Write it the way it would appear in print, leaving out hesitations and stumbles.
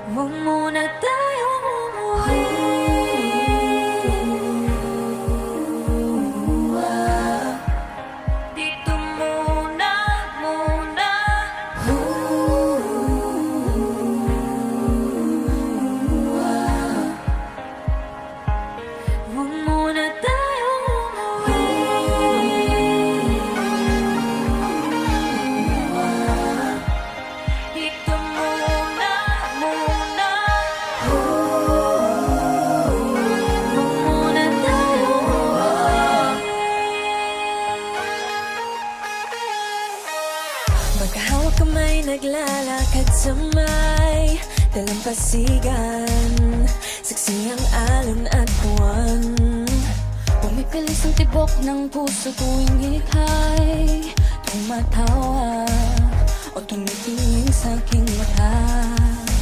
Huwag muna tayong umuwi. Dito muna, muna. Huwag muna tayong umuwi. Dito muna, muna. Huwag muna tayong umuwi. Magkahawak kamay, naglalakad sa may dalampasigan. Saksi ang alon at buwan. Pumipilis ang tibok ng puso tuwing ika'y tumatawa o tumitingin sa aking mata.